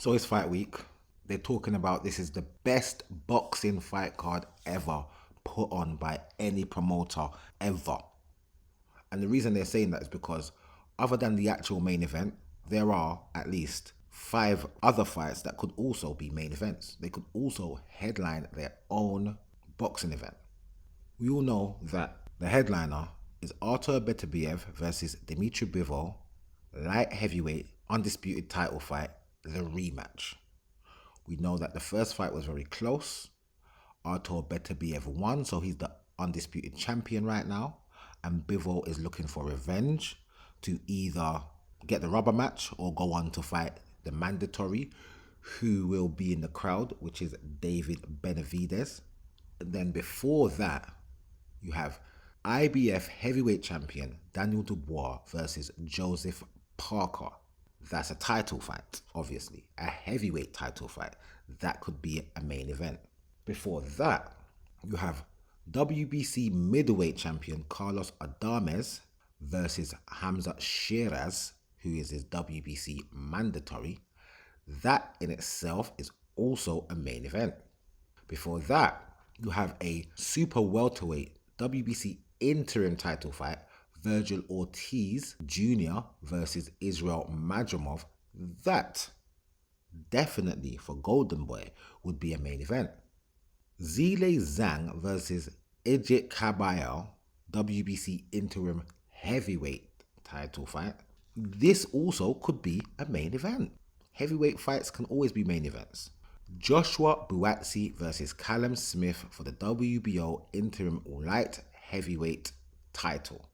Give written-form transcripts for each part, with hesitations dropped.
So it's fight week. They're talking about this is the best boxing fight card ever put on by any promoter ever. And the reason they're saying that is because other than the actual main event, there are at least 5 other fights that could also be main events. They could also headline their own boxing event. We all know that the headliner is Artur Beterbiev versus Dmitry Bivol, light heavyweight, undisputed title fight, the rematch. We know that the first fight was very close. Artur Beterbiev won, so he's the undisputed champion right now. And Bivol is looking for revenge to either get the rubber match or go on to fight the mandatory, who will be in the crowd, which is David Benavidez. And then before that, you have IBF heavyweight champion Daniel Dubois versus Joseph Parker. That's a title fight, obviously. A heavyweight title fight. That could be a main event. Before that, you have WBC middleweight champion Carlos Adames versus Hamza Shiraz, who is his WBC mandatory. That in itself is also a main event. Before that, you have a super welterweight WBC interim title fight, Virgil Ortiz Jr. versus Israel Madrimov. That definitely for Golden Boy would be a main event. Zile Zhang versus Ejit Kabayel, WBC interim heavyweight title fight. This also could be a main event. Heavyweight fights can always be main events. Joshua Buatsi versus Callum Smith for the WBO interim light heavyweight title.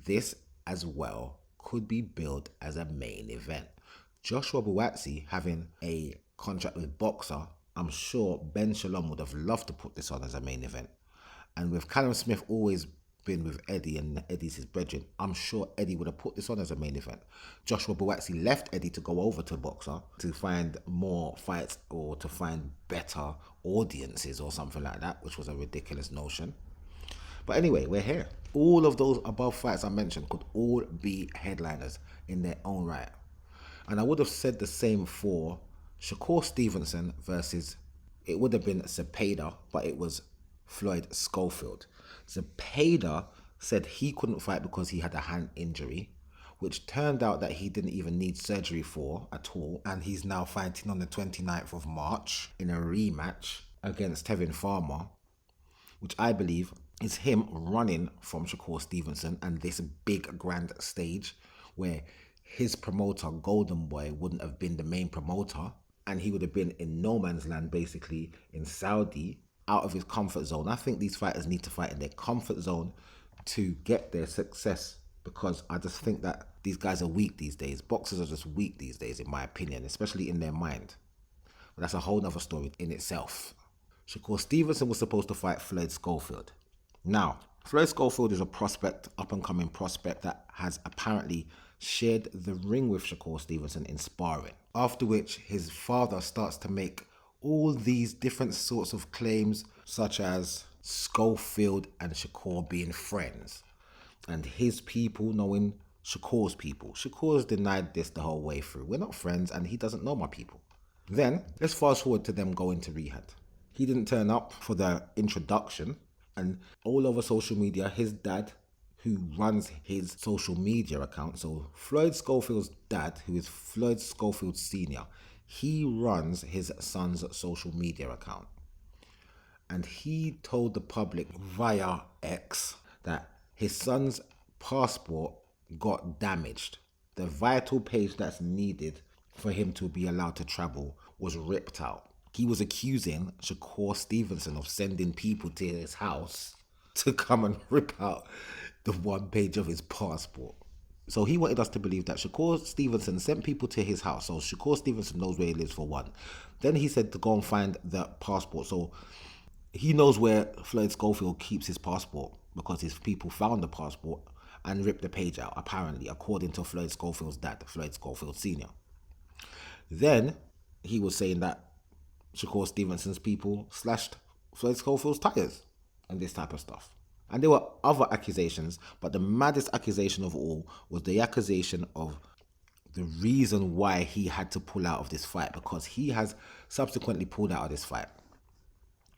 This as well could be billed as a main event. Joshua Buatsi having a contract with Boxer, I'm sure Ben Shalom would have loved to put this on as a main event. And with Callum Smith always been with Eddie and Eddie's his brethren, I'm sure Eddie would have put this on as a main event. Joshua Buatsi left Eddie to go over to Boxer to find more fights or to find better audiences or something like that, which was a ridiculous notion. But anyway, we're here. All of those above fights I mentioned could all be headliners in their own right. And I would have said the same for Shakur Stevenson versus, it would have been Cepeda, but it was Floyd Schofield. Cepeda said he couldn't fight because he had a hand injury, which turned out that he didn't even need surgery for at all. And he's now fighting on the 29th of March in a rematch against Tevin Farmer, which I believe is him running from Shakur Stevenson and this big grand stage where his promoter, Golden Boy, wouldn't have been the main promoter and he would have been in no man's land, basically in Saudi, out of his comfort zone. I think these fighters need to fight in their comfort zone to get their success, because I just think that these guys are weak these days. Boxers are just weak these days, in my opinion, especially in their mind. But that's a whole nother story in itself. Shakur Stevenson was supposed to fight Floyd Schofield. Now, Floyd Schofield is a prospect, up-and-coming prospect that has apparently shared the ring with Shakur Stevenson in sparring. After which, his father starts to make all these different sorts of claims, such as Schofield and Shakur being friends, and his people knowing Shakur's people. Shakur's denied this the whole way through. We're not friends and he doesn't know my people. Then, let's fast forward to them going to rehab. He didn't turn up for the introduction, and all over social media, his dad, who runs his social media account, so Floyd Schofield's dad, who is Floyd Schofield Sr., he runs his son's social media account. And he told the public via X that his son's passport got damaged. The vital page that's needed for him to be allowed to travel was ripped out. He was accusing Shakur Stevenson of sending people to his house to come and rip out the one page of his passport. So he wanted us to believe that Shakur Stevenson sent people to his house. So Shakur Stevenson knows where he lives, for one. Then he said to go and find the passport. So he knows where Floyd Schofield keeps his passport because his people found the passport and ripped the page out, apparently, according to Floyd Schofield's dad, Floyd Schofield Sr. Then he was saying that Shakur Stevenson's people slashed Floyd Schofield's tires and this type of stuff. And there were other accusations, but the maddest accusation of all was the accusation of the reason why he had to pull out of this fight, because he has subsequently pulled out of this fight.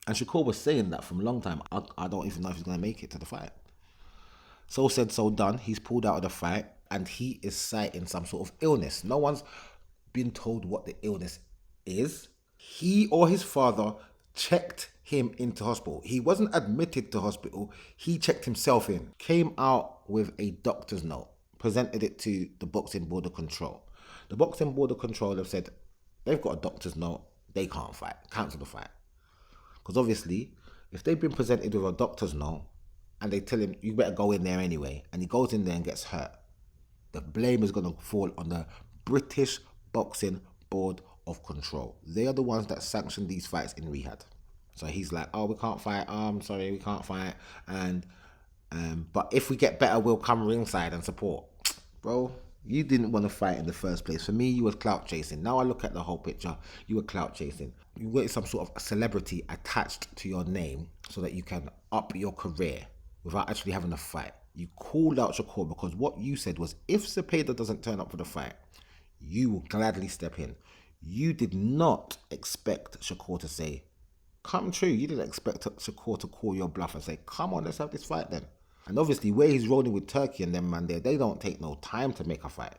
And Shakur was saying that from a long time. I don't even know if he's going to make it to the fight. So said, so done. He's pulled out of the fight and he is citing some sort of illness. No one's been told what the illness is. He or his father checked him into hospital. He wasn't admitted to hospital. He checked himself in. Came out with a doctor's note. Presented it to the Boxing Board of Control. The Boxing Board of Control have said they've got a doctor's note. They can't fight. Cancel the fight. Because obviously, if they've been presented with a doctor's note and they tell him, you better go in there anyway, and he goes in there and gets hurt, the blame is going to fall on the British Boxing Board of Control. They are the ones that sanction these fights in Riyadh. So he's like, oh, we can't fight. I'm sorry, we can't fight. And but if we get better, we'll come ringside and support. Bro, you didn't want to fight in the first place. For me, you were clout chasing. Now I look at the whole picture. You were clout chasing. You wanted some sort of celebrity attached to your name so that you can up your career without actually having a fight. You called out Shakur because what you said was, if Cepeda doesn't turn up for the fight, you will gladly step in. You did not expect Shakur to say, come true. You didn't expect Shakur to call your bluff and say, come on, let's have this fight then. And obviously, where he's rolling with Turkey and them man there, they don't take no time to make a fight.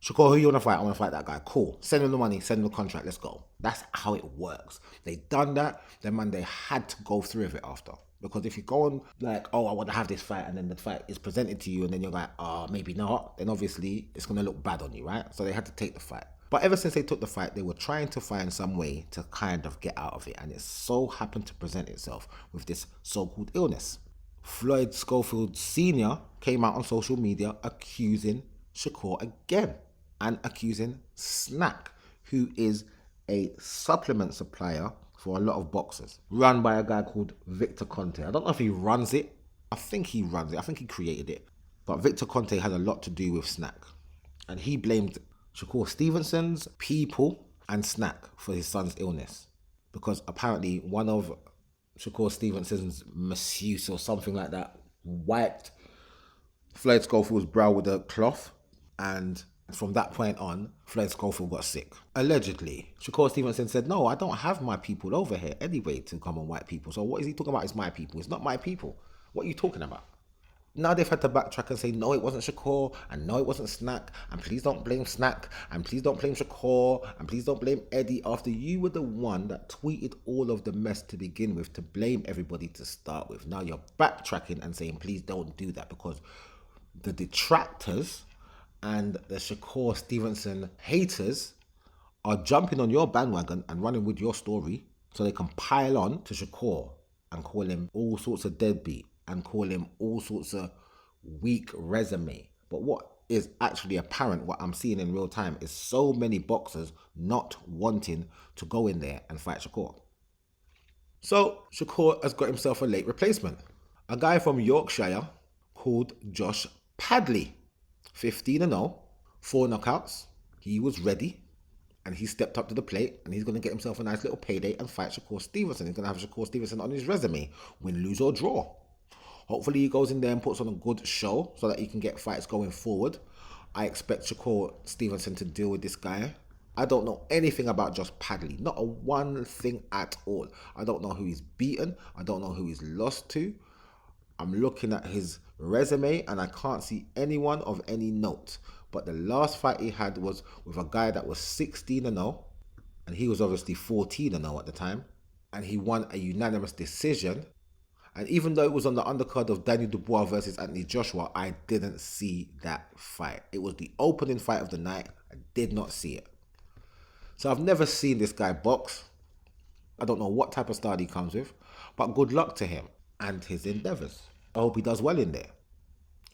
Shakur, who you want to fight? I want to fight that guy. Cool. Send him the money, send him the contract, let's go. That's how it works. They done that, then man, they had to go through with it after. Because if you go on like, oh, I want to have this fight, and then the fight is presented to you, and then you're like, oh, maybe not, then obviously it's going to look bad on you, right? So they had to take the fight. But ever since they took the fight, they were trying to find some way to kind of get out of it. And it so happened to present itself with this so-called illness. Floyd Schofield Sr. came out on social media accusing Shakur again and accusing Snack, who is a supplement supplier for a lot of boxers, run by a guy called Victor Conte. I don't know if he runs it. I think he runs it. I think he created it. But Victor Conte had a lot to do with Snack. And he blamed Shakur Stevenson's people and Snack for his son's illness. Because apparently one of Shakur Stevenson's masseuse or something like that wiped Floyd Schofield's brow with a cloth, and from that point on, Floyd Schofield got sick. Allegedly. Shakur Stevenson said, no, I don't have my people over here anyway to come and wipe people. So what is he talking about? It's my people. It's not my people. What are you talking about? Now they've had to backtrack and say, no, it wasn't Shakur, and no, it wasn't Snack, and please don't blame Snack, and please don't blame Shakur, and please don't blame Eddie, after you were the one that tweeted all of the mess to begin with, to blame everybody to start with. Now you're backtracking and saying, please don't do that, because the detractors and the Shakur Stevenson haters are jumping on your bandwagon and running with your story so they can pile on to Shakur and call him all sorts of deadbeat and call him all sorts of weak resume. But what is actually apparent, what I'm seeing in real time, is so many boxers not wanting to go in there and fight Shakur. So Shakur has got himself a late replacement. A guy from Yorkshire called Josh Padley. 15-0, 4 knockouts. He was ready and he stepped up to the plate, and he's going to get himself a nice little payday and fight Shakur Stevenson. He's going to have Shakur Stevenson on his resume, win, lose or draw. Hopefully he goes in there and puts on a good show so that he can get fights going forward. I expect Shakur Stevenson to deal with this guy. I don't know anything about Josh Padley. Not a one thing at all. I don't know who he's beaten. I don't know who he's lost to. I'm looking at his resume and I can't see anyone of any note. But the last fight he had was with a guy that was 16-0. And he was obviously 14-0 at the time. And he won a unanimous decision. And even though it was on the undercard of Daniel Dubois versus Anthony Joshua, I didn't see that fight. It was the opening fight of the night. I did not see it. So I've never seen this guy box. I don't know what type of style he comes with. But good luck to him and his endeavours. I hope he does well in there.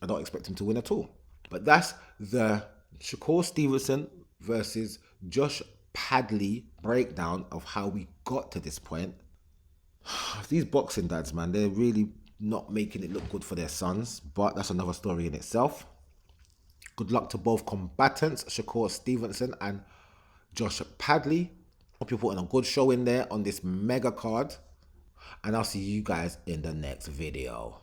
I don't expect him to win at all. But that's the Shakur Stevenson versus Josh Padley breakdown of how we got to this point. These boxing dads, man, they're really not making it look good for their sons, but that's another story in itself. Good luck to both combatants, Shakur Stevenson and Josh Padley. Hope you're putting a good show in there on this mega card. And I'll see you guys in the next video.